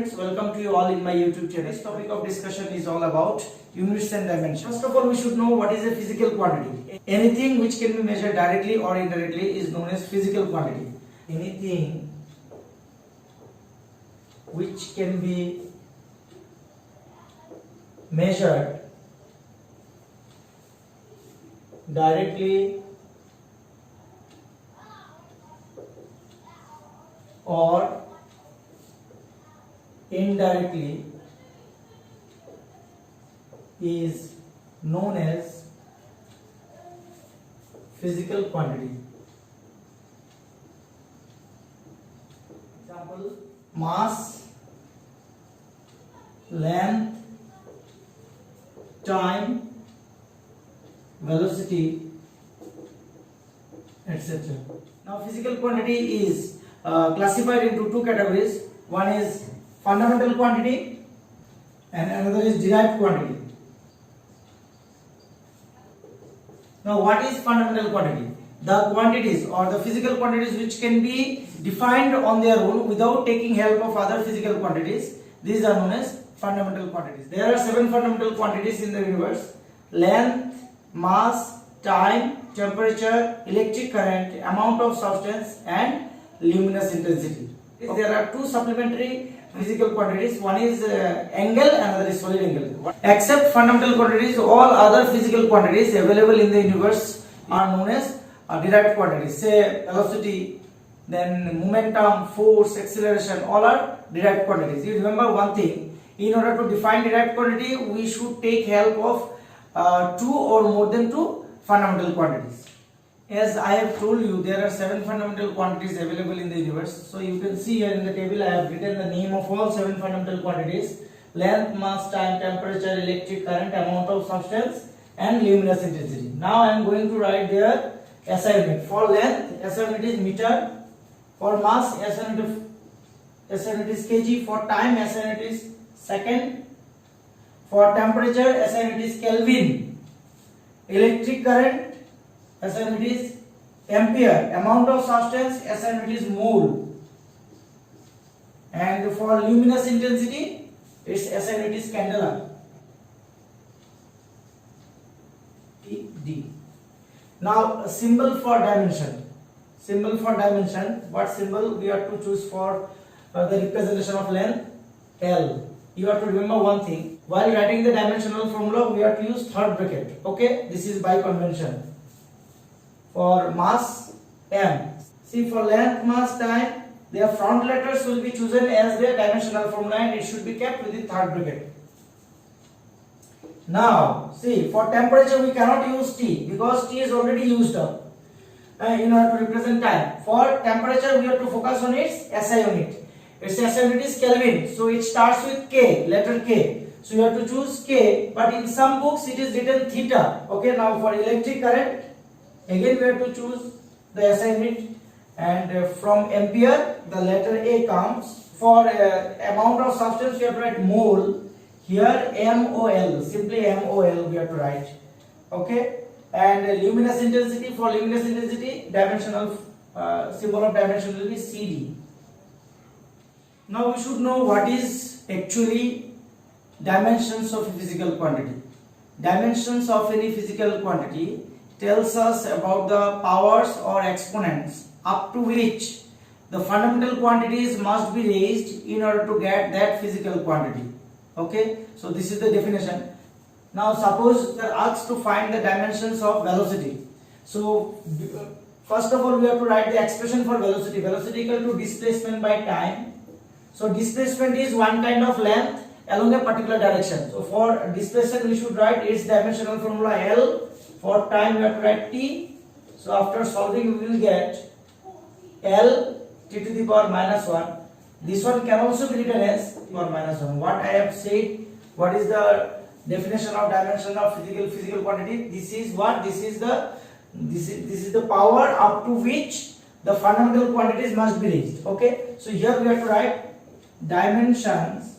students, welcome to you all in my YouTube channel. This topic of discussion is all about units and dimensions. First of all, we should know what is a physical quantity. Anything which can be measured directly or indirectly is known as physical quantity. Anything which can be measured directly or indirectly is known as physical quantity. Example: mass, length, time, velocity, etc. Now physical quantity is classified into two categories. One is fundamental quantity and another is derived quantity. Now what is fundamental quantity? The quantities or the physical quantities which can be defined on their own without taking help of other physical quantities. These are known as fundamental quantities. There are 7 fundamental quantities in the universe: length, mass, time, temperature, electric current, amount of substance and luminous intensity. There are 2 supplementary physical quantities. One is angle, another is solid angle. Except fundamental quantities, all other physical quantities available in the universe are known as derived quantities. Say velocity, then momentum, force, acceleration, all are derived quantities. You remember one thing: in order to define derived quantity, we should take help of 2 or more than 2 fundamental quantities. As I have told you, there are 7 fundamental quantities available in the universe. So you can see here in the table I have written the name of all 7 fundamental quantities: length, mass, time, temperature, electric current, amount of substance and luminous intensity. Now I am going to write their SI unit. For length, SI unit is meter. For mass, SI unit is kg. For time, SI unit is second. For temperature, SI unit is Kelvin. Electric current, SI unit is ampere. Amount of substance, SI unit is mole. And for luminous intensity, its SI unit is candela. D. Now a symbol for dimension. Symbol for dimension. What symbol we have to choose for the representation of length? L. You have to remember one thing. While writing the dimensional formula, we have to use third bracket. Okay, this is by convention. For mass, M. See, for length, mass, time, their front letters will be chosen as their dimensional formula and it should be kept within third bracket. Now, see, for temperature we cannot use T because T is already used up in order to represent time. For temperature we have to focus on its SI unit. Its SI unit is Kelvin, so it starts with K, letter K. So you have to choose K, but in some books it is written theta. Okay, now for electric current, again we have to choose the SI unit, and from ampere the letter A comes. For amount of substance we have to write mole. Here MOL, simply MOL we have to write. Okay, and luminous intensity, for luminous intensity dimensional symbol of dimension will be CD. Now we should know what is actually dimensions of a physical quantity. Dimensions of any physical quantity tells us about the powers or exponents up to which the fundamental quantities must be raised in order to get that physical quantity. Okay, so this is the definition. Now suppose they are asked to find the dimensions of velocity. So first of all we have to write the expression for velocity. Velocity equal to displacement by time. So displacement is one kind of length along a particular direction. So for displacement we should write its dimensional formula L. For time we have to write T. So after solving we will get L T to the power minus 1. This one can also be written as T power minus 1. What I have said, what is the definition of dimension of physical quantity? This is what? This is the power up to which the fundamental quantities must be raised. Okay, so here we have to write dimensions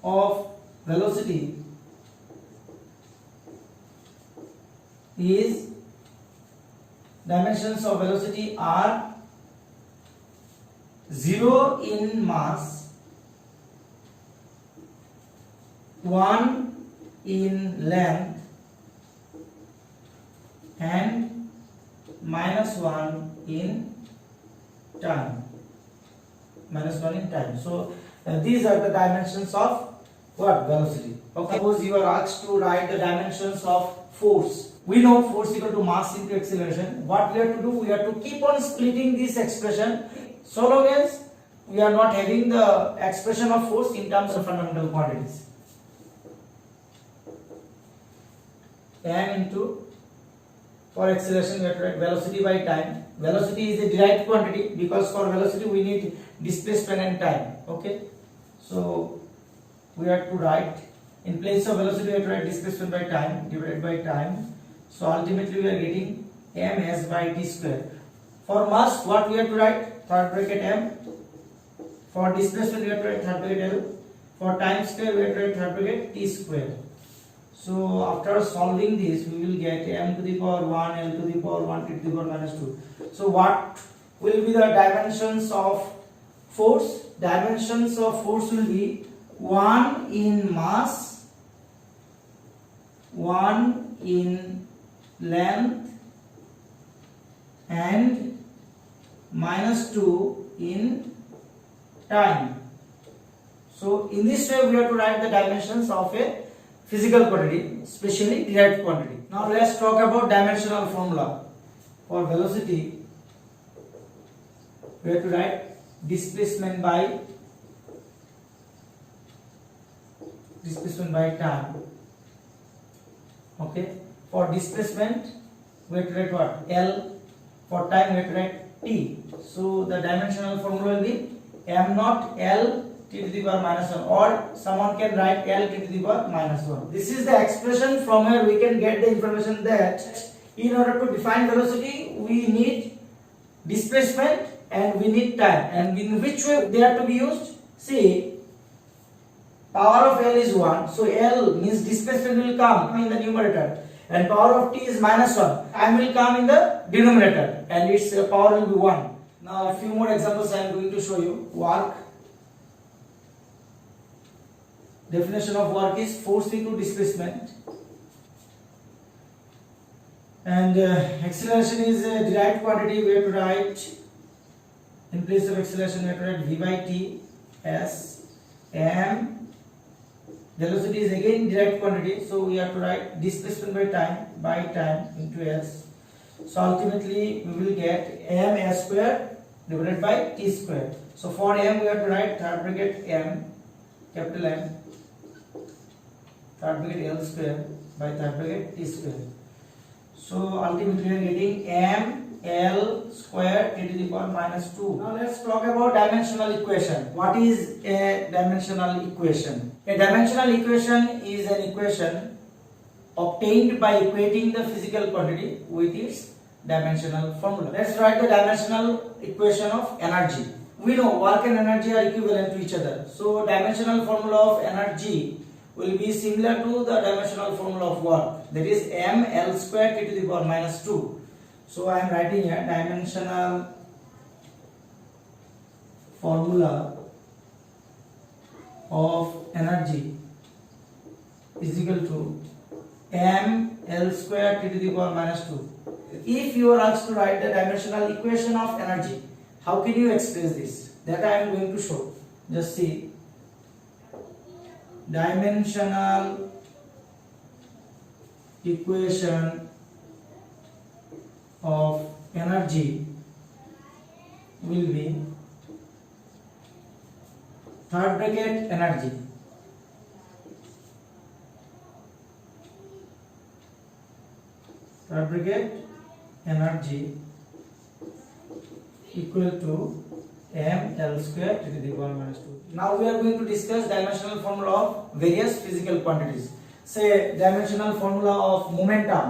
of velocity is dimensions of velocity are 0 in mass, 1 in length, and -1 in time. -1 in time. So these are the dimensions of what? Velocity. Okay. Suppose you are asked to write the dimensions of force. We know force equal to mass into acceleration. What we have to do? We have to keep on splitting this expression so long as we are not having the expression of force in terms of fundamental quantities. M into, for acceleration we have to write velocity by time. Velocity is a derived quantity because for velocity we need displacement and time. Okay, so we have to write, in place of velocity we have to write displacement by time divided by time. So ultimately we are getting ms by t square. For mass what we have to write? Third bracket m. For displacement we have to write third bracket l. For time square we have to write third bracket t square. So after solving this we will get m to the power 1, l to the power 1, t to the power -2. So what will be the dimensions of force? Dimensions of force will be 1 in mass, 1 in length, and -2 in time. So in this way we have to write the dimensions of a physical quantity, especially derived quantity. Now let's talk about dimensional formula. For velocity we have to write displacement by time. Okay, for displacement we have to write what? L. For time we have to write t. So the dimensional formula will be m naught L t to the power -1, or someone can write L t to the power -1. This is the expression from where we can get the information that in order to define velocity we need displacement and we need time. And in which way they are to be used? See, power of L is 1, so L means displacement will come in the numerator, and power of t is -1. Time will come in the denominator, and its power will be 1. Now a few more examples I am going to show you. Work. Definition of work is force equal to displacement, and acceleration is a derived quantity. We have to write, in place of acceleration we have to write v by t as m. Velocity is again derived quantity, so we have to write displacement by time into s. So ultimately we will get m s square divided by t square. So for m we have to write third bracket m, capital M, third bracket L square by third bracket t square. So ultimately we are getting m L square t to the power -2. Now let's talk about dimensional equation. What is a dimensional equation? A dimensional equation is an equation obtained by equating the physical quantity with its dimensional formula. Let's write the dimensional equation of energy. We know work and energy are equivalent to each other. So dimensional formula of energy will be similar to the dimensional formula of work. That is m L square t to the power -2. So I am writing here dimensional formula of energy is equal to m L square t to the power -2. If you are asked to write the dimensional equation of energy, how can you express this? That I am going to show. Just see. Dimensional equation of energy will be third bracket energy equal to m L square t to the power -2. Now we are going to discuss dimensional formula of various physical quantities. Say dimensional formula of momentum.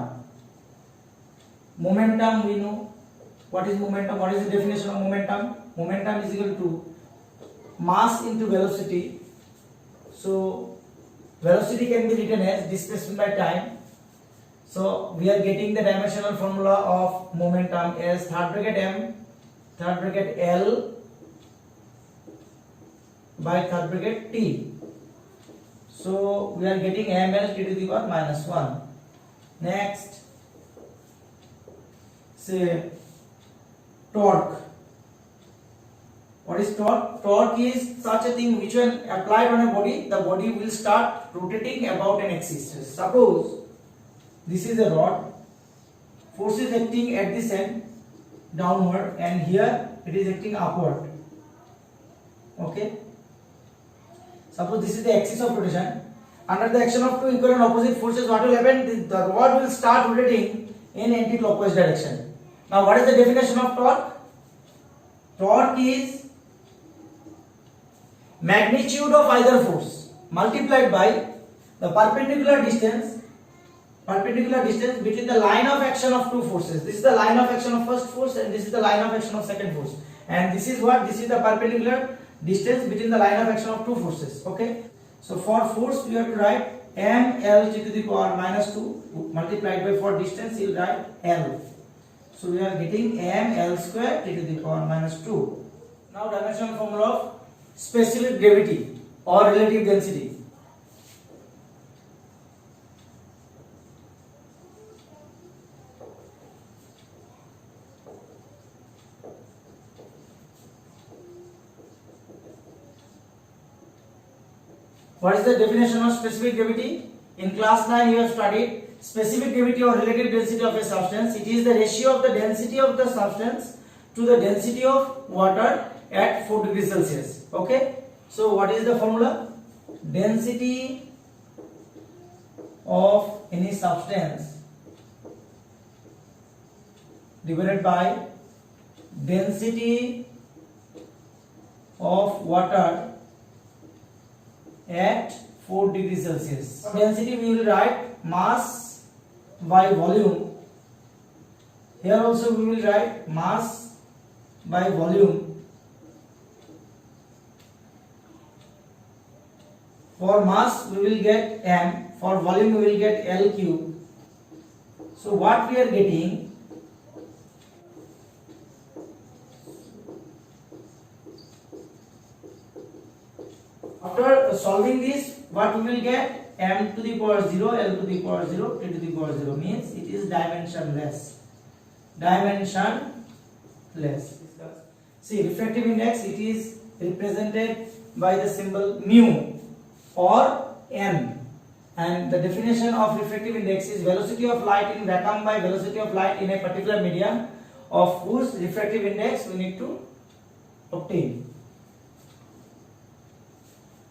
Momentum, we know what is momentum. What is the definition of momentum? Momentum is equal to mass into velocity. So velocity can be written as displacement by time. So we are getting the dimensional formula of momentum as third bracket m, third bracket L by third bracket T. So we are getting ml T to the power minus 1. Next, say torque. What is torque? Torque is such a thing which when applied on a body, the body will start rotating about an axis. Suppose this is a rod, force is acting at this end downward, and here it is acting upward. Okay. Suppose this is the axis of rotation. Under the action of two equal and opposite forces, what will happen? The rod will start rotating in anti-clockwise direction. Now, what is the definition of torque? Torque is magnitude of either force multiplied by the perpendicular distance between the line of action of two forces. This is the line of action of first force, and this is the line of action of second force. And this is what? This is the perpendicular distance between the line of action of two forces. Okay. So for force we have to write ml T to the power minus 2 multiplied by, for distance you will write L. So we are getting ml square T to the power minus 2. Now dimensional formula of specific gravity or relative density. What is the definition of specific gravity? In class 9 you have studied specific gravity or relative density of a substance. It is the ratio of the density of the substance to the density of water at 4 degrees Celsius. Okay. So what is the formula? Density of any substance divided by density of water at 4 degrees Celsius. Density we will write mass by volume. Here also we will write mass by volume. For mass we will get m, for volume we will get L cube. So what we are getting? After solving this, what we will get? M to the power 0, L to the power 0, T to the power 0, means it is dimensionless. Dimensionless. See, refractive index, it is represented by the symbol mu or n. And the definition of refractive index is velocity of light in vacuum by velocity of light in a particular medium of whose refractive index we need to obtain.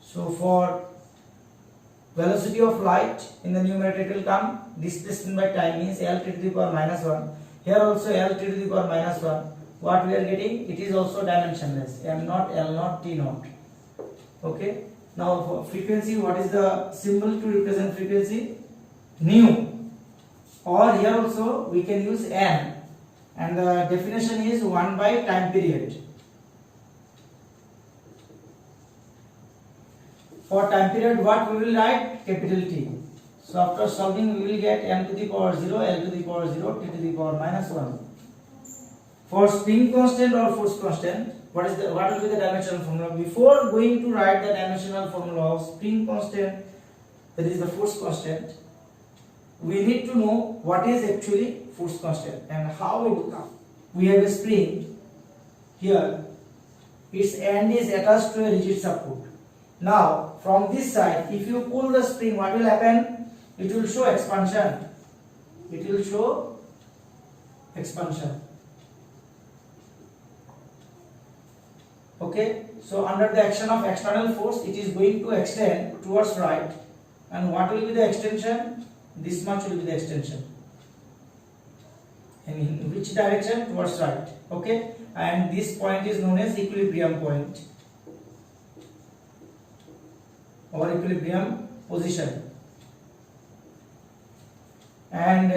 So for velocity of light in the numerator it will come displacement by time, means L T to the power minus 1. Here also L T to the power minus 1. What we are getting? It is also dimensionless. M naught, L naught, T naught. Okay. Now for frequency, what is the symbol to represent frequency? Nu. Or here also we can use N. And the definition is 1 by time period. For time period, what we will write? Capital T. So after solving, we will get m to the power 0, L to the power 0, T to the power minus 1. For spring constant or force constant, what will be the dimensional formula? Before going to write the dimensional formula of spring constant, that is the force constant, we need to know what is actually force constant and how it will come. We have a spring here, its end is attached to a rigid support. Now from this side, if you pull the spring, what will happen? It will show expansion. It will show expansion. Okay, so under the action of external force, it is going to extend towards right. And what will be the extension? This much will be the extension. And in which direction? Towards right. Okay, and this point is known as equilibrium point or equilibrium position. And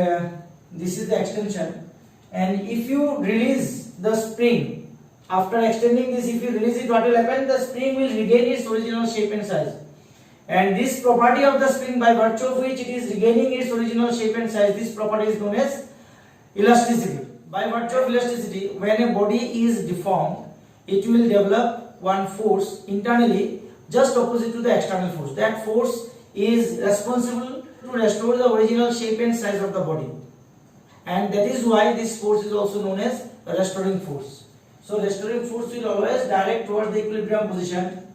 this is the extension. And if you release the spring, after extending this, if you release it, what will happen? The spring will regain its original shape and size. And this property of the spring, by virtue of which it is regaining its original shape and size, this property is known as elasticity. By virtue of elasticity, when a body is deformed, it will develop one force internally just opposite to the external force. That force is responsible to restore the original shape and size of the body, and that is why this force is also known as restoring force. So restoring force will always direct towards the equilibrium position.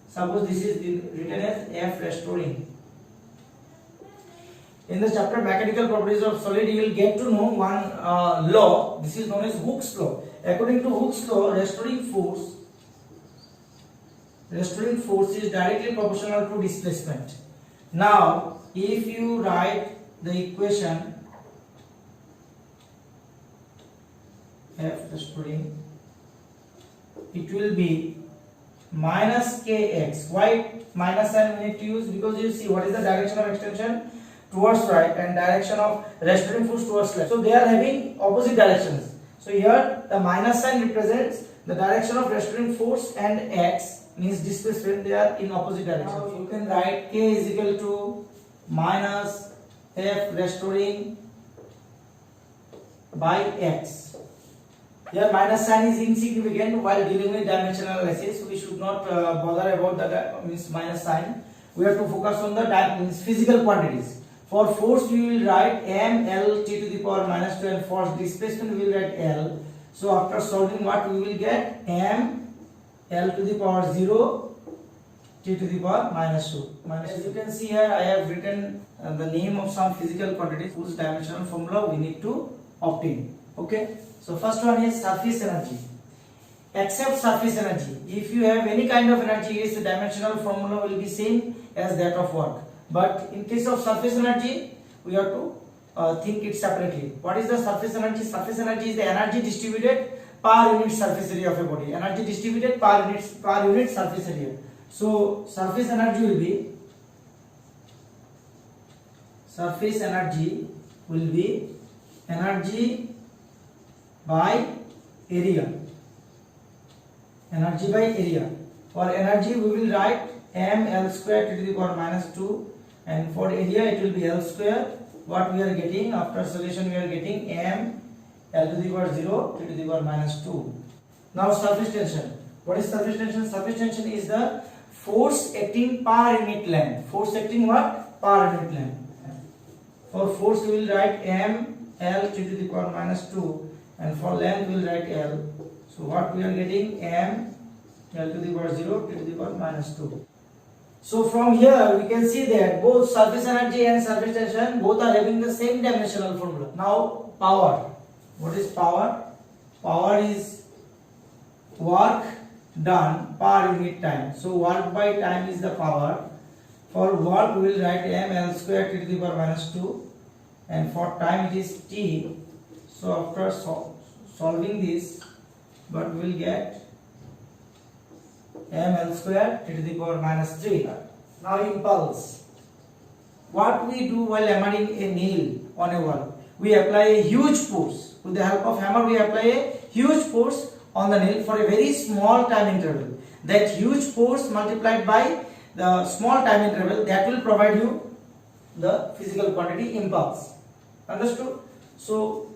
Suppose this is written as F restoring. In the chapter Mechanical Properties of Solid, you will get to know one law. This is known as Hooke's law. According to Hooke's law, restoring force is directly proportional to displacement. Now, if you write the equation F restoring, it will be minus kx. Why minus sign we need to use? Because you see what is the direction of extension? Towards right, and direction of restoring force towards left. So they are having opposite directions. So here the minus sign represents the direction of restoring force, and x means displacement. They are in opposite directions. Now you can write k is equal to minus F restoring by x. Here minus sign is insignificant while dealing with dimensional analysis. So we should not bother about the means minus sign. We have to focus on the physical quantities. For force we will write m L t to the power minus 2, and for displacement we will write L. So after solving, what we will get? M L to the power 0 t to the power minus 2. As you can see here, I have written the name of some physical quantities whose dimensional formula we need to obtain. Okay. So first one is surface energy. Except surface energy, if you have any kind of energy, its dimensional formula will be same as that of work. But in case of surface energy, we have to think it separately. What is the surface energy? Surface energy is the energy distributed per unit surface area of a body. Energy distributed per unit surface area. So surface energy will be energy by area. Energy by area. For energy we will write m L square to the power minus 2, and for area it will be L square. What we are getting after solution, we are getting m L to the power 0 to the power minus 2. Now surface tension. What is surface tension? Surface tension is the force acting per unit length. Force acting what? Per unit length. For force we will write m L to the power minus 2, and for length we will write L. So what we are getting? M L to the power 0 to the power minus 2. So from here we can see that both surface energy and surface tension both are having the same dimensional formula. Now power. What is power? Power is work done per unit time. So work by time is the power. For work we will write m L square to the power minus 2, and for time it is t. So after solving this, but we will get m L square to the power minus 3. Now impulse. What we do while hammering a nail on a wall? We apply a huge force. With the help of hammer we apply a huge force on the nail for a very small time interval. That huge force multiplied by the small time interval, that will provide you the physical quantity impulse. Understood? So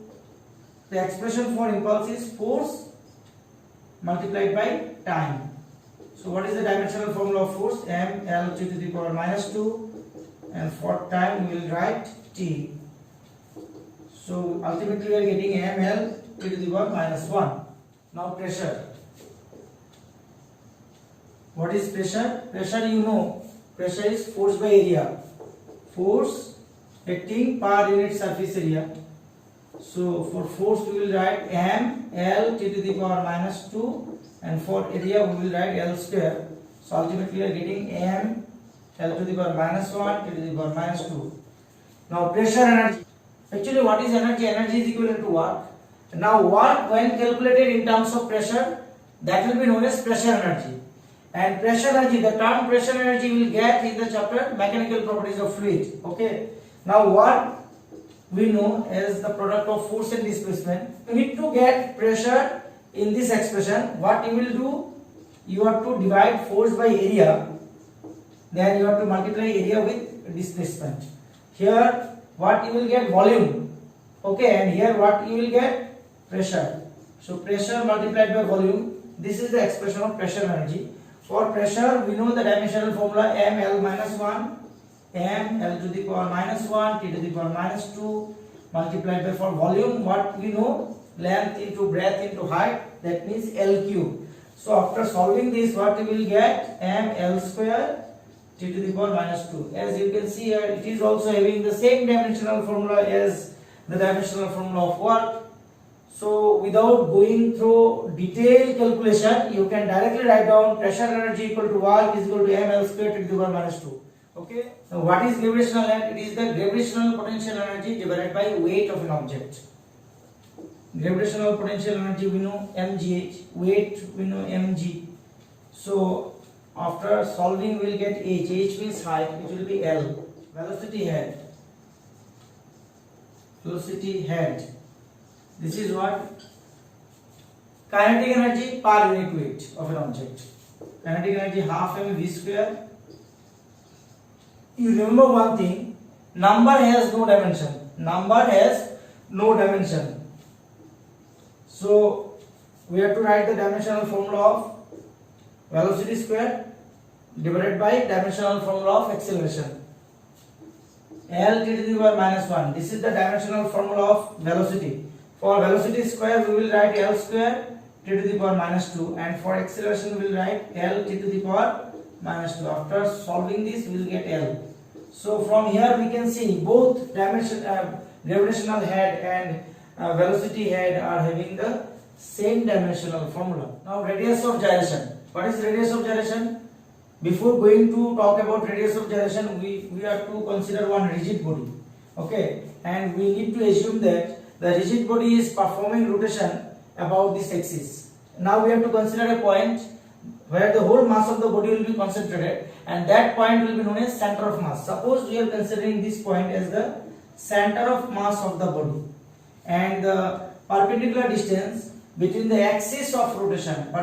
the expression for impulse is force multiplied by time. So what is the dimensional formula of force? M L t to the power minus 2, and for time we will write t. So ultimately we are getting m L t to the power minus 1. Now pressure. What is pressure? Pressure, you know, pressure is force by area. Force acting per unit surface area. So for force we will write m L t to the power minus 2, and for area we will write L square. So ultimately we are getting m L to the power minus 1 to the power minus 2. Now pressure energy. Actually what is energy? Energy is equivalent to work. Now work when calculated in terms of pressure, that will be known as pressure energy. And pressure energy, the term pressure energy will get in the chapter Mechanical Properties of Fluid. Okay. Now what we know as the product of force and displacement. You need to get pressure in this expression. What you will do? You have to divide force by area. Then you have to multiply area with displacement. Here what you will get? Volume. Okay. And here what you will get? Pressure. So pressure multiplied by volume, this is the expression of pressure energy. For pressure, we know the dimensional formula ml minus 1, m l to the power minus 1, t to the power minus 2 multiplied by, for volume, what we know, length into breadth into height, that means L cube. So after solving this, what we will get, m L square t to the power minus 2. As you can see here, it is also having the same dimensional formula as the dimensional formula of work. So without going through detailed calculation, you can directly write down pressure energy equal to work is equal to ml square to the power minus 2. Okay. Now what is gravitational end? It is the gravitational potential energy divided by weight of an object. Gravitational potential energy we know mgh, weight we know mg. So after solving we will get h. H means height, it will be L. Velocity head. Velocity head. This is what? Kinetic energy per unit weight of an object. Kinetic energy half mv square. You remember one thing, number has no dimension. Number has no dimension. So we have to write the dimensional formula of velocity square divided by dimensional formula of acceleration. L t to the power minus 1. This is the dimensional formula of velocity. For velocity square, we will write L square t to the power minus 2, and for acceleration, we will write L t to the power minus 2. After solving this, we will get L. So from here, we can see both gravitational head and velocity head are having the same dimensional formula. Now, radius of gyration. What is radius of gyration? Before going to talk about radius of gyration, we have to consider one rigid body. Okay, and we need to assume that the rigid body is performing rotation about this axis. Now we have to consider a point where the whole mass of the body will be concentrated, and that point will be known as center of mass. Suppose we are considering this point as the center of mass of the body, and the perpendicular distance between the axis of rotation, and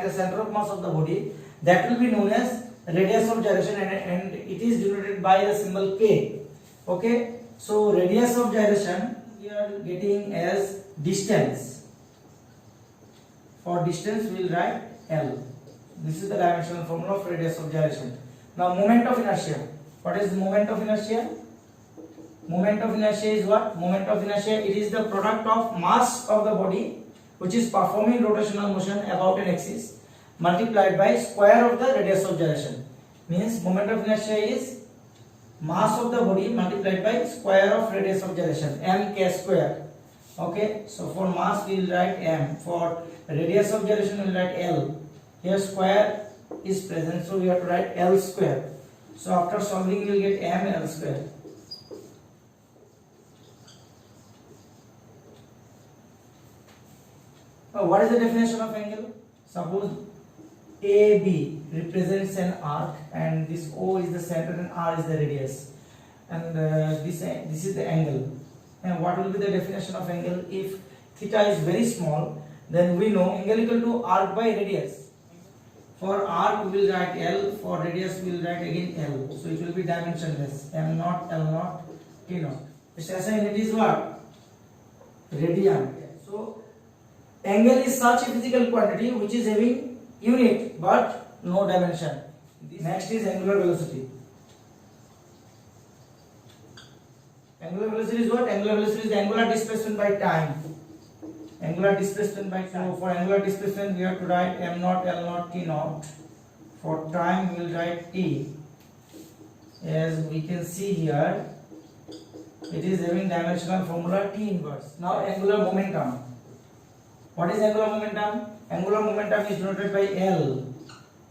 the center of mass of the body, that will be known as radius of gyration, and it is denoted by the symbol K. Okay. So radius of gyration we are getting as distance. For distance we will write L. This is the dimensional formula of radius of gyration. Now moment of inertia. What is moment of inertia? Moment of inertia is what? Moment of inertia, it is the product of mass of the body which is performing rotational motion about an axis multiplied by square of the radius of gyration. Means moment of inertia is mass of the body multiplied by square of radius of gyration, mk square. Okay, so for mass we will write m, for radius of gyration we will write L. Here square is present, so we have to write L square. So after solving we will get m L square. Now what is the definition of angle? Suppose AB represents an arc, and this O is the center and R is the radius, and this is the angle. And what will be the definition of angle? If theta is very small, then we know angle equal to arc by radius. For arc we will write L, for radius we will write again L. So it will be dimensionless, m naught, L naught, T naught. Its SI unit is what? Radian. So angle is such a physical quantity which is having unit but no dimension. Next is angular velocity. Angular velocity is what? Angular velocity is the angular displacement by time. Angular displacement by time. So for angular displacement we have to write m naught, L naught, T naught. For time we will write T. As we can see here, it is having dimensional formula T inverse. Now angular momentum. What is angular momentum? Angular momentum is denoted by L.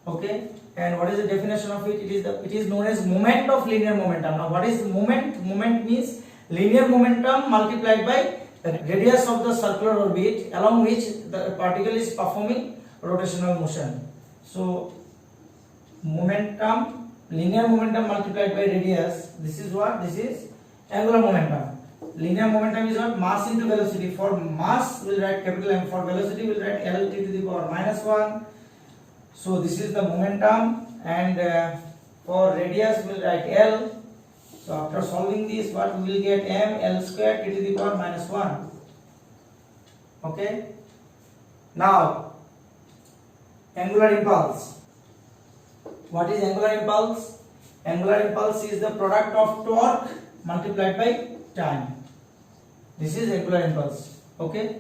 Okay, and what is the definition of it? It is known as moment of linear momentum. Now what is moment? Moment means linear momentum multiplied by the radius of the circular orbit along which the particle is performing rotational motion. So momentum, linear momentum multiplied by radius, this is what? This is angular momentum. Linear momentum is what? Mass into velocity. For mass we will write capital M, for velocity we will write L t to the power minus 1. So this is the momentum, and for radius we will write L. So after solving this, what we will get m L square t to the power minus 1. Okay. Now, angular impulse. What is angular impulse? Angular impulse is the product of torque multiplied by time. This is angular impulse. Okay.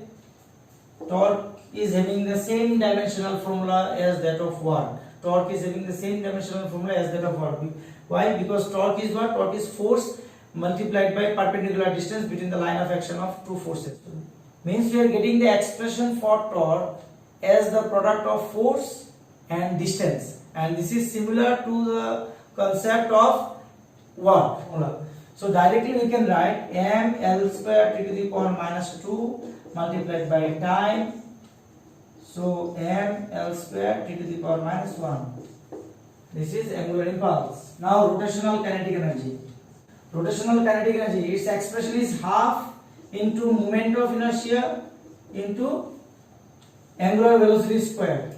Torque is having the same dimensional formula as that of work. Torque is having the same dimensional formula as that of work. Why? Because torque is what? Torque is force multiplied by perpendicular distance between the line of action of two forces. Means we are getting the expression for torque as the product of force and distance, and this is similar to the concept of work. So directly we can write ml square t to the power minus 2 multiplied by time. So ml square t to the power minus 1. This is angular impulse. Now rotational kinetic energy. Rotational kinetic energy, its expression is half into moment of inertia into angular velocity square.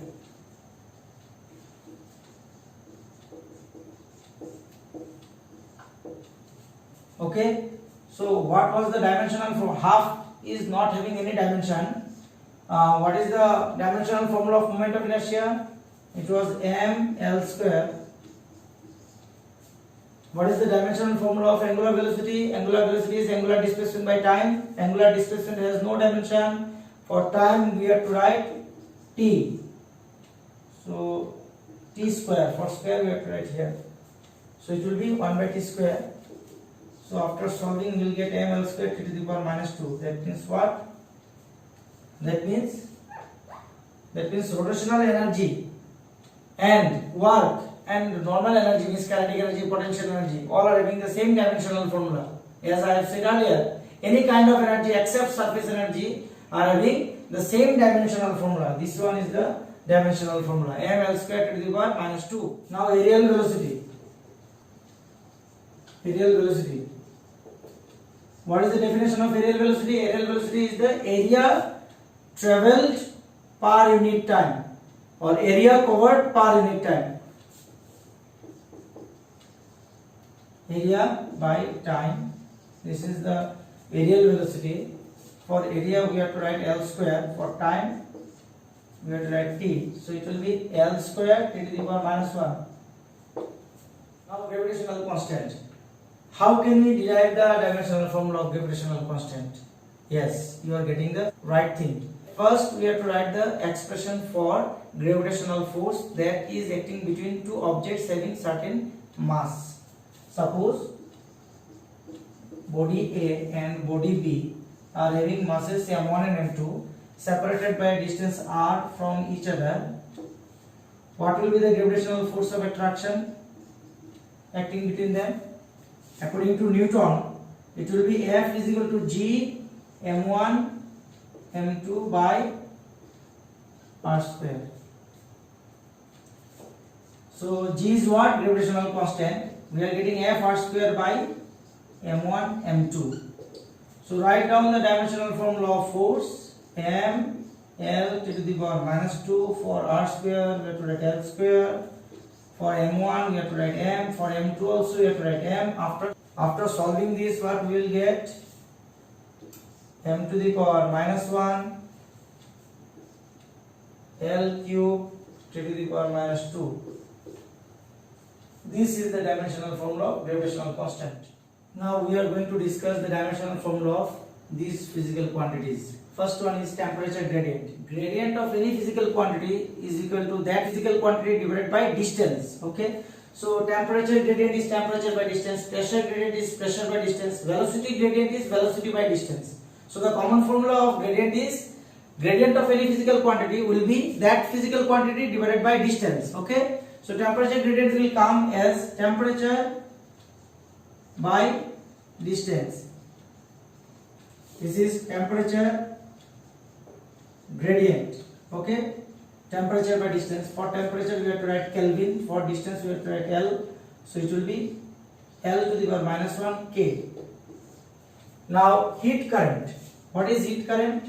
Okay, so what was the dimensional for half is not having any dimension. What is the dimensional formula of moment of inertia? It was ml square. What is the dimensional formula of angular velocity? Angular velocity is angular displacement by time. Angular displacement has no dimension. For time we have to write t. So t square. For square we have to write here. So it will be 1 by t square. So after solving we will get ml square t to the power minus 2. That means what? That means rotational energy and work and normal energy, means kinetic energy, potential energy, all are having the same dimensional formula. As I have said earlier, any kind of energy except surface energy are having the same dimensional formula. This one is the dimensional formula, ml square to the power minus 2. Now aerial velocity. Aerial velocity. What is the definition of aerial velocity? Aerial velocity is the area travelled per unit time or area covered per unit time. Area by time. This is the aerial velocity. For area we have to write L square. For time we have to write T. So it will be L square T to the power minus 1. Now gravitational constant. How can we derive the dimensional formula of gravitational constant? Yes, you are getting the right thing. First we have to write the expression for gravitational force that is acting between two objects having certain mass. Suppose body A and body B are having masses m1 and m2 separated by a distance r from each other. What will be the gravitational force of attraction acting between them? According to Newton, it will be F is equal to G m1 m2 by r square. So G is what? Gravitational constant. We are getting F r square by m1 m2. So write down the dimensional formula of force. M L to the power minus 2. For r square we have to write L square. For m1 we have to write m. For m2 also we have to write m. After solving this, what we will get? M to the power minus 1 L cube t to the power minus 2. This is the dimensional formula of gravitational constant. Now we are going to discuss the dimensional formula of these physical quantities. First one is temperature gradient. Gradient of any physical quantity is equal to that physical quantity divided by distance. Okay. So temperature gradient is temperature by distance, pressure gradient is pressure by distance, velocity gradient is velocity by distance. So the common formula of gradient is gradient of any physical quantity will be that physical quantity divided by distance. Okay. So temperature gradient will come as temperature by distance. This is temperature gradient. Okay. Temperature by distance. For temperature we have to write Kelvin. For distance we have to write L. So it will be L to the power minus 1 K. Now heat current. What is heat current?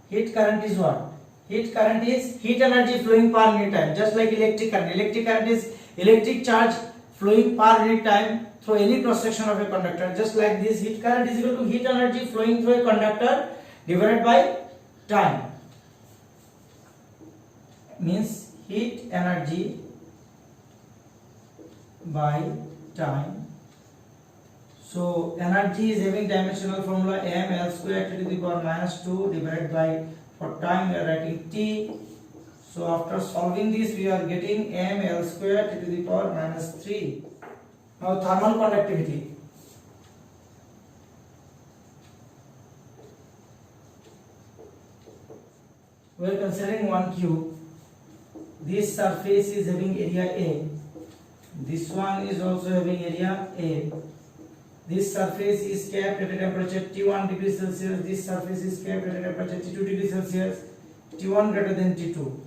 Heat current is what? Heat current is heat energy flowing per unit time, just like electric current. Electric current is electric charge flowing per unit time through any cross section of a conductor. Just like this, heat current is equal to heat energy flowing through a conductor divided by time, means heat energy by time. So energy is having dimensional formula ml square to the power minus 2 divided by, for time we are writing T. So after solving this we are getting ml square to the power minus 3. Now thermal conductivity. We are considering one cube. This surface is having area A. This one is also having area A. This surface is kept at a temperature T1 degrees Celsius. This surface is kept at a temperature T2 degrees Celsius. T1 greater than T2.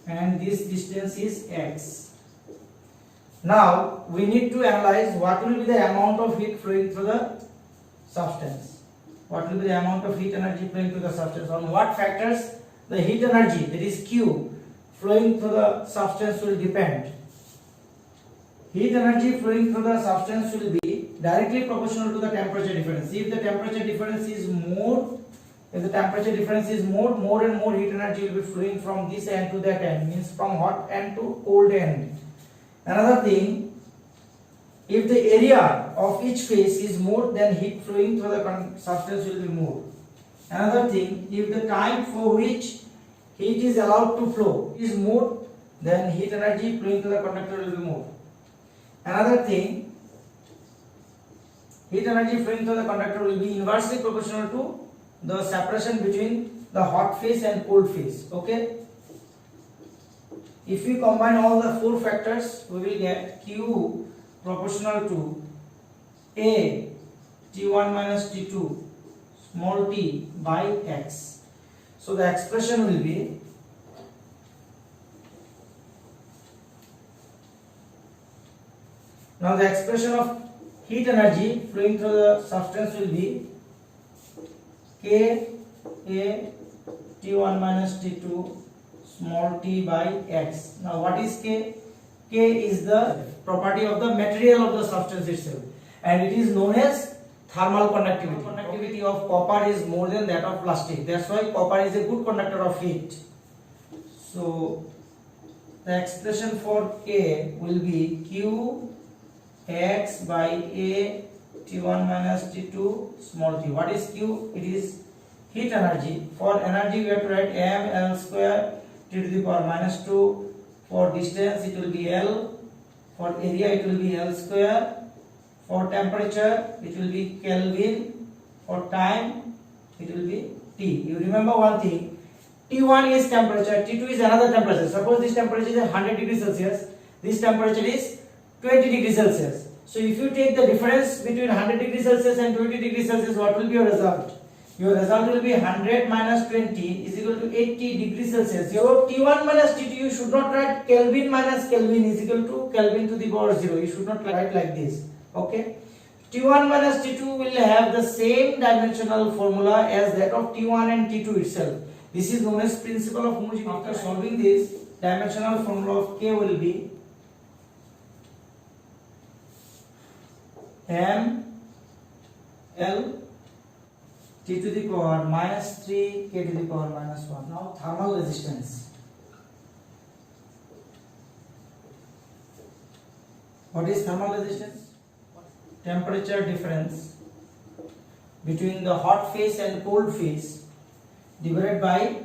And this distance is x. Now we need to analyze what will be the amount of heat flowing through the substance. What will be the amount of heat energy flowing through the substance? On what factors the heat energy, that is Q, flowing through the substance will depend. Heat energy flowing through the substance will be directly proportional to the temperature difference. If the temperature difference is more, more and more heat energy will be flowing from this end to that end, means from hot end to cold end. Another thing, if the area of each phase is more, then heat flowing through the substance will be more. Another thing, if the time for which heat is allowed to flow is more, then heat energy flowing through the conductor will be more. Another thing, heat energy flowing through the conductor will be inversely proportional to the separation between the hot phase and cold phase. Okay. If we combine all the four factors, we will get Q proportional to A T1 minus T2 small t by x. So the expression will be now the expression of heat energy flowing through the substance will be K A T1 minus T2 small t by x. Now what is K? K is the property of the material of the substance itself, and it is known as thermal conductivity. Conductivity of copper is more than that of plastic. That's why copper is a good conductor of heat. So the expression for K will be Q x by A T1 minus T2 small t. What is Q? It is heat energy. For energy we have to write ml square t to the power minus 2. For distance it will be L. For area it will be L square. For temperature it will be Kelvin. For time it will be T. You remember one thing, T1 is temperature, T2 is another temperature. Suppose this temperature is 100 degrees Celsius, this temperature is 20 degrees Celsius. So if you take the difference between 100 degrees Celsius and 20 degrees Celsius, what will be your result? Your result will be 100 minus 20 is equal to 80 degrees Celsius. Your T1 minus T2, you should not write Kelvin minus Kelvin is equal to Kelvin to the power 0. You should not write like this. Okay. T1 minus T2 will have the same dimensional formula as that of T1 and T2 itself. This is known as principle of homogeneity. After solving this, dimensional formula of K will be M L T to the power minus 3 K to the power minus 1. Now thermal resistance. What is thermal resistance? Temperature difference between the hot phase and cold phase divided by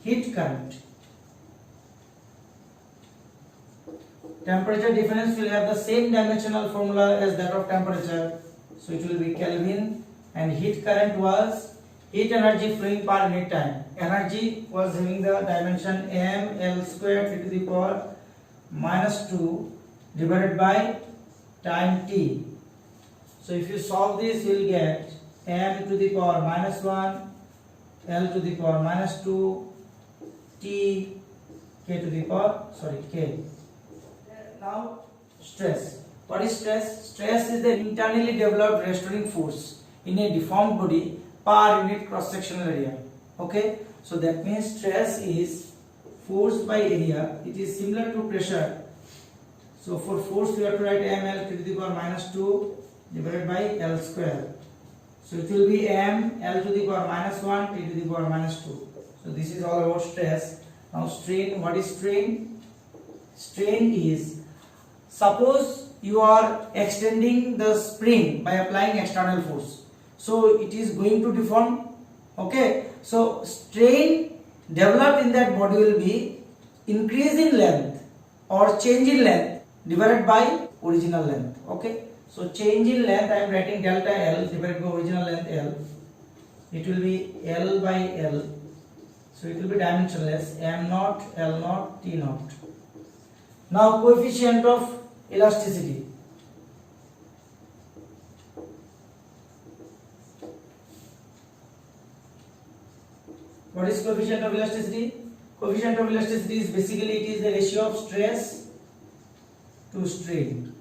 heat current. Temperature difference will have the same dimensional formula as that of temperature, so it will be Kelvin, and heat current was heat energy flowing per unit time. Energy was having the dimension m L square T to the power minus 2 divided by time t. So if you solve this, you will get m to the power minus 1 L to the power minus 2 T K to the power K. Now stress. What is stress? Stress is the internally developed restoring force in a deformed body per unit cross sectional area. Okay, so that means stress is force by area. It is similar to pressure. So for force we have to write ml to the power minus 2 divided by L square. So it will be m L to the power minus 1 T to the power minus 2. So this is all about stress. Now strain, what is strain? Strain is, suppose you are extending the spring by applying external force. So it is going to deform. Okay. So strain developed in that body will be increase in length or change in length divided by original length. Okay. So change in length, I am writing delta L divided by original length L. It will be L by L. So it will be dimensionless, m naught, L naught, T naught. Now coefficient of elasticity. What is coefficient of elasticity? Coefficient of elasticity is basically it is the ratio of stress to strain.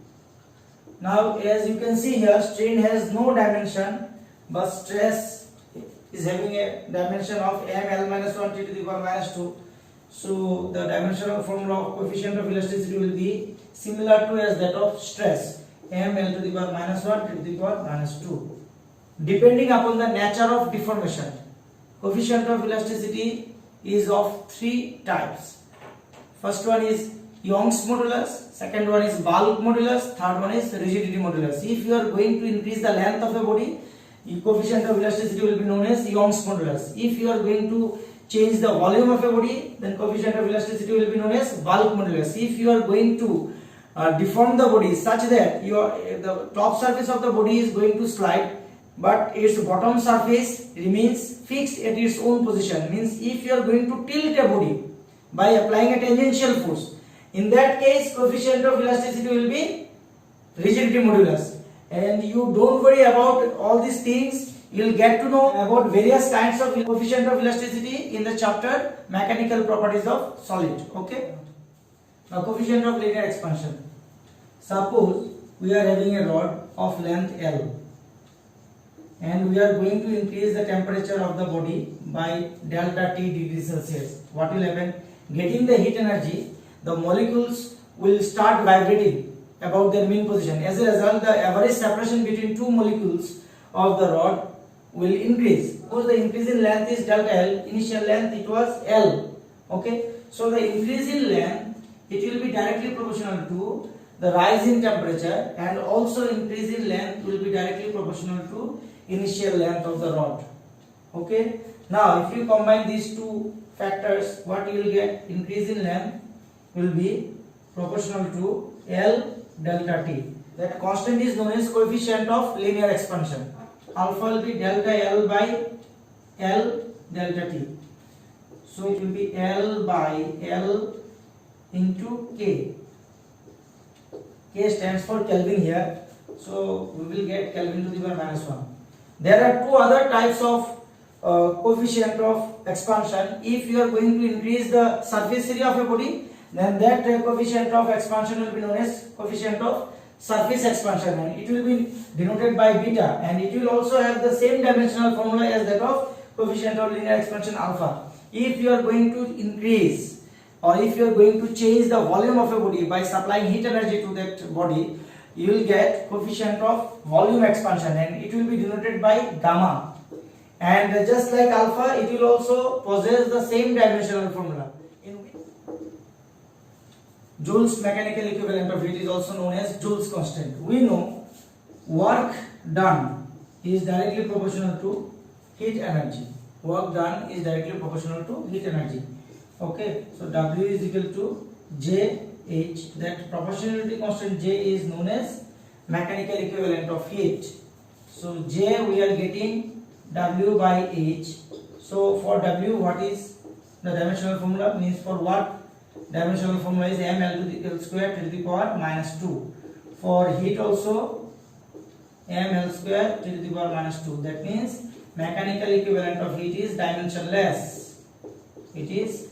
Now as you can see here, strain has no dimension, but stress is having a dimension of m L minus 1 T to the power minus 2. So the dimensional formula of coefficient of elasticity will be similar to as that of stress, m L to the power minus 1 T to the power minus 2. Depending upon the nature of deformation, coefficient of elasticity is of three types. First one is Young's modulus, second one is bulk modulus, third one is rigidity modulus. If you are going to increase the length of a body, coefficient of elasticity will be known as Young's modulus. If you are going to change the volume of a body, then coefficient of elasticity will be known as bulk modulus. If you are going to deform the body such that the top surface of the body is going to slide, but its bottom surface remains fixed at its own position, means if you are going to tilt a body by applying a tangential force, in that case coefficient of elasticity will be rigidity modulus. And you don't worry about all these things, you will get to know about various kinds of coefficient of elasticity in the chapter mechanical properties of solid. Okay. Now coefficient of linear expansion. Suppose we are having a rod of length L and we are going to increase the temperature of the body by delta T degrees Celsius. What will happen? Getting the heat energy, the molecules will start vibrating about their mean position. As a result, the average separation between two molecules of the rod will increase. Suppose the increase in length is delta L, initial length it was L. Okay, so the increase in length, it will be directly proportional to the rise in temperature, and also increase in length will be directly proportional to initial length of the rod. Okay, now if you combine these two factors, what you will get? Increase in length will be proportional to L delta T. That constant is known as coefficient of linear expansion. Alpha will be delta L by L delta T. So it will be L by L into K. K stands for Kelvin here. So we will get Kelvin to the power minus 1. There are two other types of coefficient of expansion. If you are going to increase the surface area of a body, then that coefficient of expansion will be known as coefficient of surface expansion, and it will be denoted by beta, and it will also have the same dimensional formula as that of coefficient of linear expansion alpha. If you are going to increase or if you are going to change the volume of a body by supplying heat energy to that body, you will get coefficient of volume expansion, and it will be denoted by gamma. And just like alpha, it will also possess the same dimensional formula. Joule's mechanical equivalent of heat is also known as Joule's constant. We know work done is directly proportional to heat energy. Work done is directly proportional to heat energy. Okay, so W is equal to JH. That proportionality constant J is known as mechanical equivalent of heat. So J we are getting W by H. So for W, what is the dimensional formula? Means for work, dimensional formula is mL to the L square to the power minus 2. For heat also mL square to the power minus 2. That means mechanical equivalent of heat is dimensionless. It is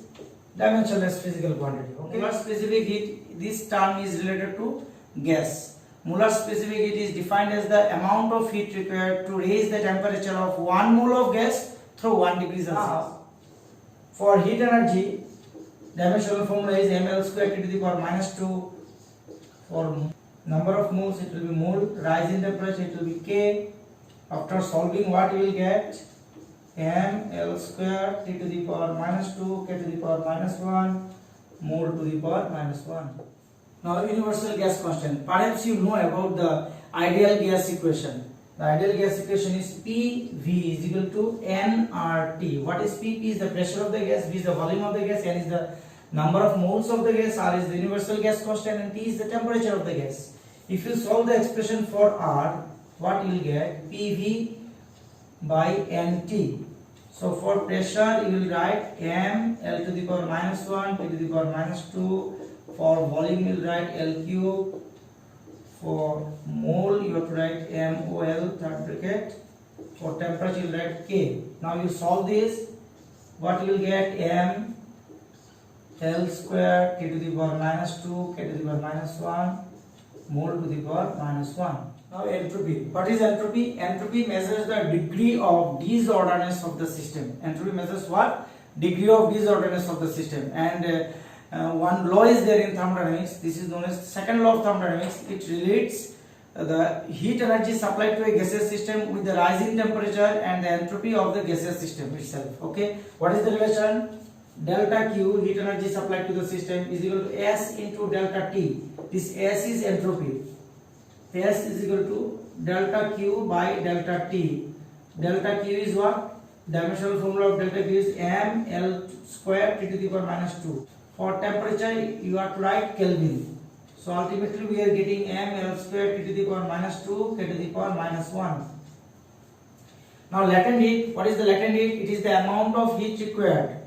dimensionless physical quantity. Okay. Molar specific heat, this term is related to gas. Molar specific heat is defined as the amount of heat required to raise the temperature of 1 mole of gas through 1 degree Celsius. For heat energy, dimensional formula is mL square to the power minus 2. For number of moles, it will be mole. Rise in temperature, it will be K. After solving, what you will get? ml square t to the power minus 2 k to the power minus 1 mole to the power minus 1. Now universal gas constant. Perhaps you know about the ideal gas equation. The ideal gas equation is PV is equal to nRT. What is P? P is the pressure of the gas, V is the volume of the gas, N is the number of moles of the gas, R is the universal gas constant, and T is the temperature of the gas. If you solve the expression for R, what you will get? PV by NT. So for pressure you will write m L to the power minus 1 T to the power minus 2. For volume you will write L cube. For mole you have to write MOL third bracket. For temperature you will write K. Now you solve this, what you will get? M L square T to the power minus 2 K to the power minus 1 mole to the power minus 1. Now entropy. What is entropy? Entropy measures the degree of disorderness of the system. Entropy measures what? Degree of disorderness of the system. And one law is there in thermodynamics. This is known as second law of thermodynamics. It relates the heat energy supplied to a gaseous system with the rising temperature and the entropy of the gaseous system itself. Okay. What is the relation? Delta Q, heat energy supplied to the system, is equal to S into delta T. This S is entropy. S is equal to delta Q by delta T. Delta Q is what? Dimensional formula of delta Q is m L square T to the power minus 2. For temperature you have to write Kelvin. So ultimately we are getting m L square T to the power minus 2 K to the power minus 1. Now latent heat. What is the latent heat? It is the amount of heat required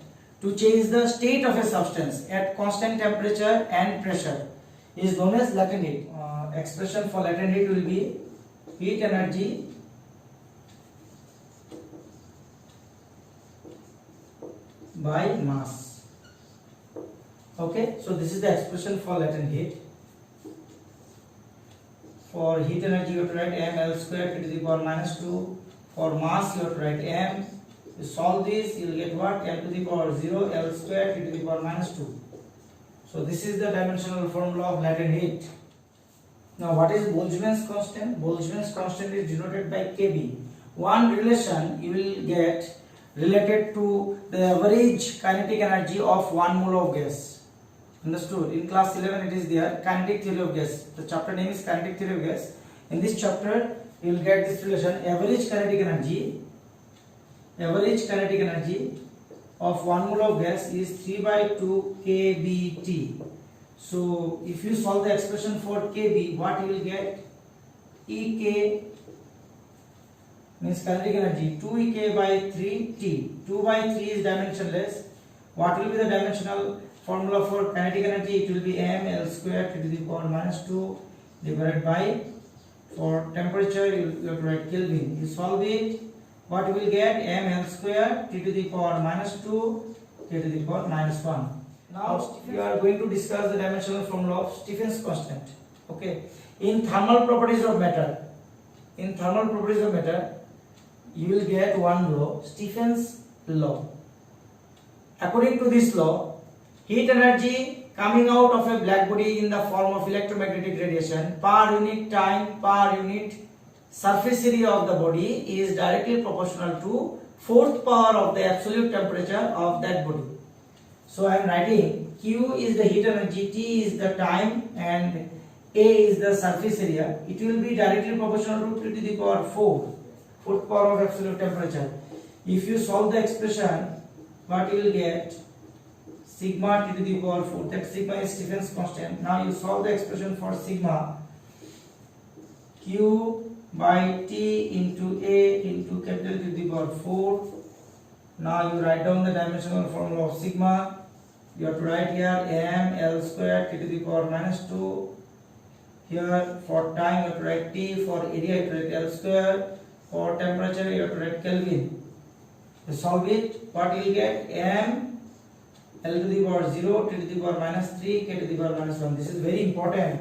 to change the state of a substance at constant temperature and pressure. It is known as latent heat. Expression for latent heat will be heat energy by mass. Okay, so this is the expression for latent heat. For heat energy you have to write m L square T to the power minus 2. For mass you have to write m. You solve this, you will get what? M to the power 0 L square T to the power minus 2. So this is the dimensional formula of latent heat. Now what is Boltzmann's constant? Boltzmann's constant is denoted by Kb. One relation you will get related to the average kinetic energy of 1 mole of gas. Understood? In class 11 it is there, kinetic theory of gas. The chapter name is kinetic theory of gas. In this chapter you will get this relation, average kinetic energy of 1 mole of gas is 3 by 2 kBT. So if you solve the expression for Kb, what you will get? Ek means kinetic energy 2 Ek by 3 T. 2 by 3 is dimensionless. What will be the dimensional formula for kinetic energy? It will be m L square T to the power minus 2 divided by, for temperature you have to write Kelvin. You solve it, what you will get? M L square T to the power minus 2 K to the power minus 1. Now we are going to discuss the dimensional formula of Stephen's constant. Okay. In thermal properties of matter, you will get one law, Stephen's law. According to this law, heat energy coming out of a black body in the form of electromagnetic radiation per unit time per unit surface area of the body is directly proportional to fourth power of the absolute temperature of that body. So I am writing Q is the heat energy, T is the time, and A is the surface area. It will be directly proportional to 3 to the power 4, fourth power of absolute temperature. If you solve the expression, what you will get? Sigma T to the power 4. That sigma is Stephen's constant. Now you solve the expression for sigma. Q by T into A into capital T to the power 4. Now you write down the dimensional formula of sigma. You have to write here m L square T to the power minus 2. Here for time you have to write T, for area you have to write L square, for temperature you have to write Kelvin. You solve it, what you will get? M L to the power 0 T to the power minus 3 K to the power minus 1. This is very important.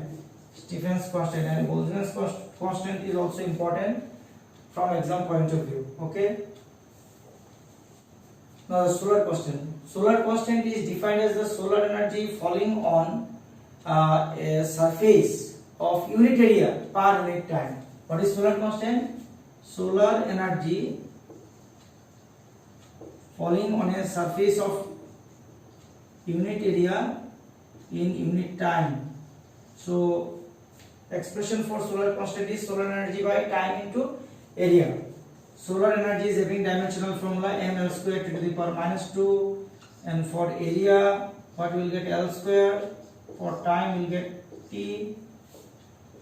Stephen's constant and Boltzmann's constant is also important from exam point of view. Okay. Now the solar constant. Solar constant is defined as the solar energy falling on a surface of unit area per unit time. What is solar constant? solar energy falling on a surface of unit area in unit time. So expression for solar constant is solar energy by time into area. Solar energy is having dimensional formula ml square to the power minus 2, and for area what we will get L square, for time we will get T.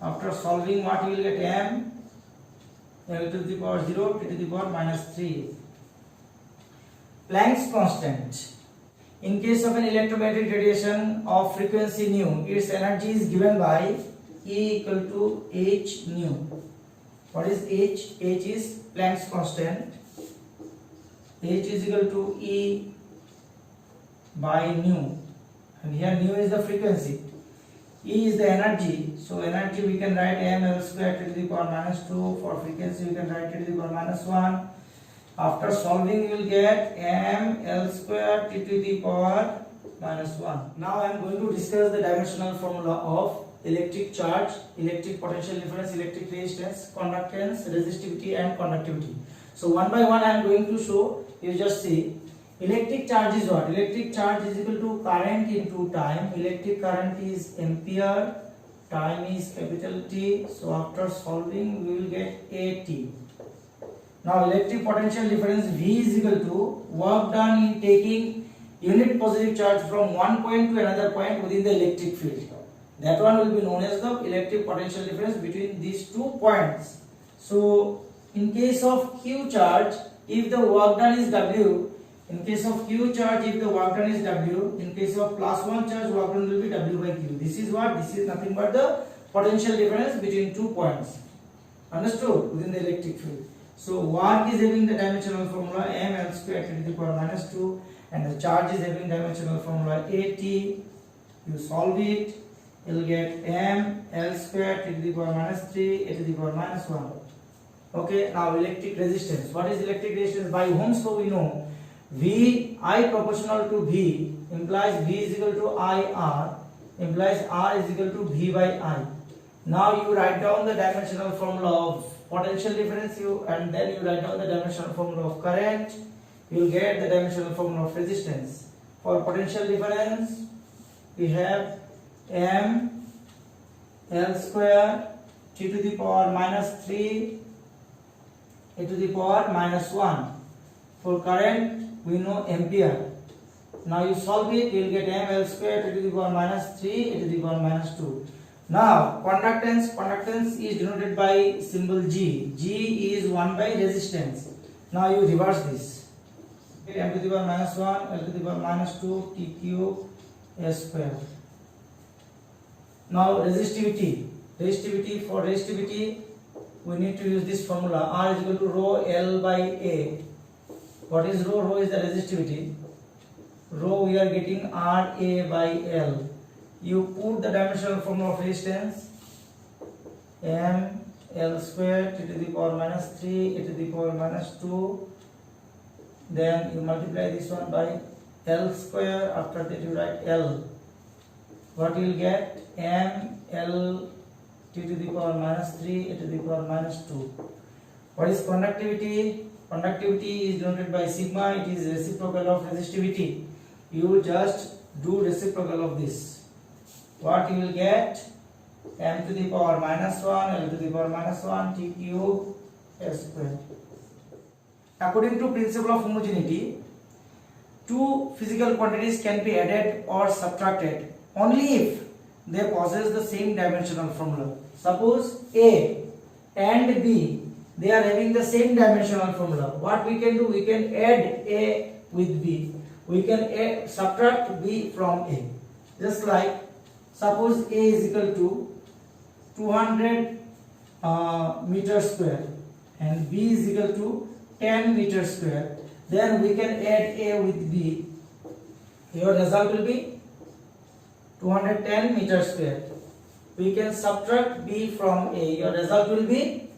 After solving what we will get m L to the power 0 T to the power minus 3. Planck's constant. In case of an electromagnetic radiation of frequency nu, its energy is given by E equal to h nu. What is h? H is Planck's constant. H is equal to E by nu, and here nu is the frequency, E is the energy. So energy we can write ml square to the power minus 2. For frequency we can write to the power minus 1. After solving we will get ml square t to the power minus 1. Now I am going to discuss the dimensional formula of electric charge, electric potential difference, electric resistance, conductance, resistivity and conductivity. So one by one I am going to show. You just see. Electric charge is what? Electric charge is equal to current into time. Electric current is ampere, time is capital T. So after solving we will get AT. Now electric potential difference V is equal to work done in taking unit positive charge from one point to another point within the electric field. That one will be known as the electric potential difference between these 2 points. So in case of Q charge, if the work done is W, in case of Q charge, if the work done is W, in case of plus 1 charge, work done will be W by Q. This is what? This is nothing but the potential difference between 2 points. Understood? Within the electric field. So work is having the dimensional formula ml square to the power minus 2, and the charge is having dimensional formula AT. You solve it, you will get ml square to the power minus 3 a to the power minus 1. Okay, now electric resistance. What is electric resistance? By Ohm's law we know V I proportional to V implies V is equal to IR, implies R is equal to V by I. Now you write down the dimensional formula of potential difference, and then you write down the dimensional formula of current. You will get the dimensional formula of resistance. For potential difference we have m L square T to the power minus 3 a to the power minus 1. For current we know ampere. Now you solve it, you will get ml square to the power minus 3 a to the power minus 2. Now conductance. Conductance is denoted by symbol G. G is 1 by resistance. Now you reverse this. M to the power minus 1 L to the power minus 2 T cube S square. Now resistivity. For resistivity we need to use this formula. R is equal to rho L by A. What is rho? Rho is the resistivity. Rho we are getting RA by L. You put the dimensional formula of resistance m L square T to the power minus 3 a to the power minus 2. Then you multiply this one by L square. After that you write L. What you will get? M L T to the power minus 3 a to the power minus 2. What is conductivity? Conductivity is denoted by sigma. It is reciprocal of resistivity. You just do reciprocal of this. What you will get? M to the power minus 1 L to the power minus 1 T cube S square. According to principle of homogeneity, two physical quantities can be added or subtracted only if they possess the same dimensional formula. Suppose A and B, they are having the same dimensional formula. What we can do? We can add A with B. We can subtract B from A. Just like suppose A is equal to 200 meters square and B is equal to 10 meters square. Then we can add A with B. Your result will be 210 meters square. We can subtract B from A. Your result will be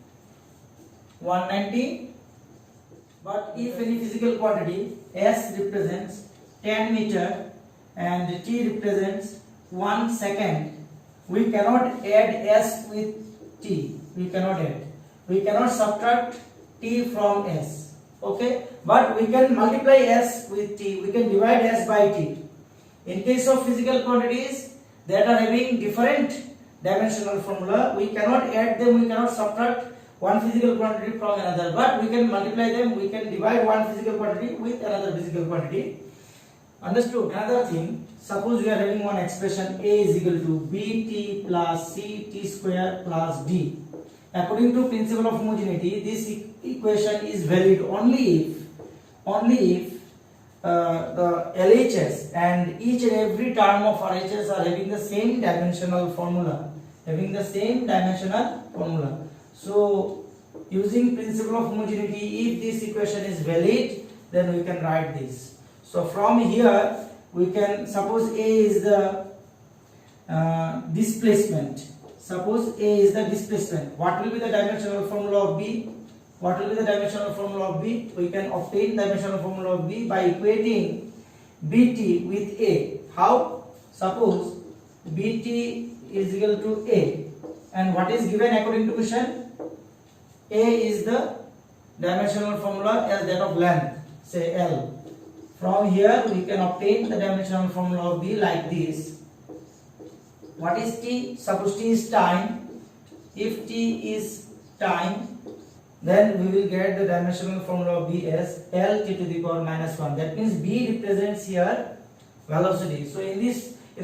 190. But if any physical quantity S represents 10 meter and T represents 1 second, we cannot add S with T. We cannot add. We cannot subtract t from s. Okay, but we can multiply s with t, we can divide s by t. In case of physical quantities that are having different dimensional formula, we cannot add them, we cannot subtract one physical quantity from another, but we can multiply them, we can divide one physical quantity with another physical quantity. Understood? Another thing, suppose we are having one expression a is equal to bt plus ct square plus d. According to principle of homogeneity, this equation is valid only if the LHS and each and every term of RHS are having the same dimensional formula. So, using principle of homogeneity, if this equation is valid, then we can write this. So, from here we can suppose A is the displacement. Suppose A is the displacement. What will be the dimensional formula of B? We can obtain dimensional formula of B by equating BT with A. How? Suppose BT is equal to A, and what is given according to question? A is the dimensional formula as that of length, say L. From here we can obtain the dimensional formula of B like this. What is T? Suppose T is time. If T is time, then we will get the dimensional formula of B as L t to the power minus 1. That means B represents here velocity. So in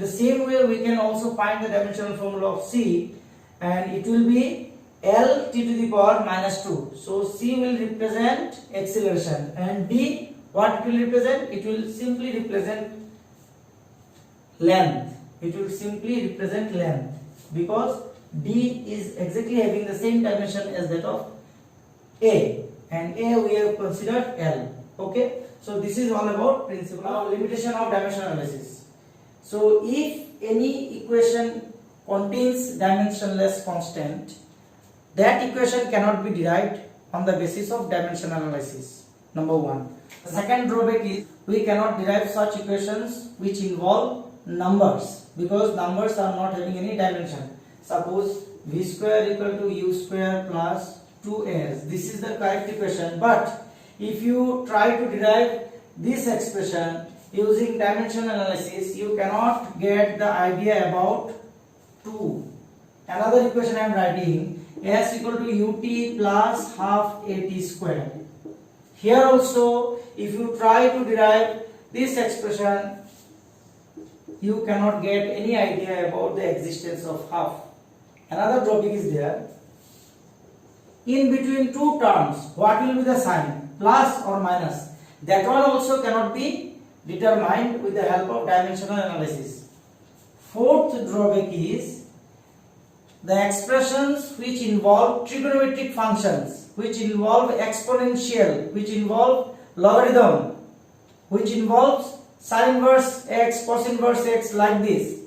the same way we can also find the dimensional formula of C, and it will be L t to the power minus 2. So C will represent acceleration, and D, what it will represent? It will simply represent length. Because D is exactly having the same dimension as that of A, and A we have considered L. Okay, so this is all about principle of limitation of dimension analysis. So if any equation contains dimensionless constant, that equation cannot be derived on the basis of dimension analysis. Number one. The second drawback is we cannot derive such equations which involve numbers, because numbers are not having any dimension. Suppose v square equal to u square plus 2s. This is the correct equation, but if you try to derive this expression using dimension analysis, you cannot get the idea about 2. Another equation I am writing, s equal to ut plus half at square. Here also, if you try to derive this expression, you cannot get any idea about the existence of half. Another drawback is there. In between two terms, what will be the sign? Plus or minus? That one also cannot be determined with the help of dimensional analysis. Fourth drawback is the expressions which involve trigonometric functions, which involve exponential, which involve logarithm, which involves sin inverse x, cos inverse x, like this.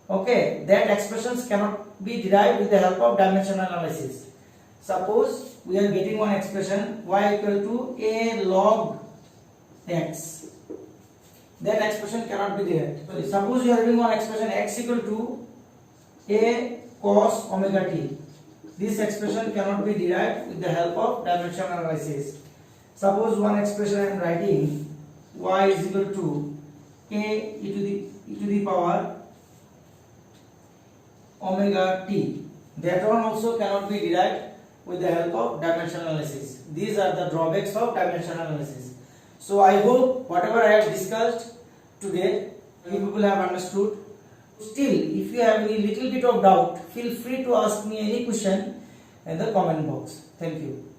Okay, that expressions cannot be derived with the help of dimensional analysis. Suppose we are getting one expression y equal to a log x. That expression cannot be there. Suppose you are having one expression x equal to a cos omega t. This expression cannot be derived with the help of dimensional analysis. Suppose one expression I am writing, y is equal to a e to the power omega t. That one also cannot be derived with the help of dimensional analysis. These are the drawbacks of dimensional analysis. So I hope whatever I have discussed today, you people have understood. Still, if you have any little bit of doubt, feel free to ask me any question in the comment box. Thank you.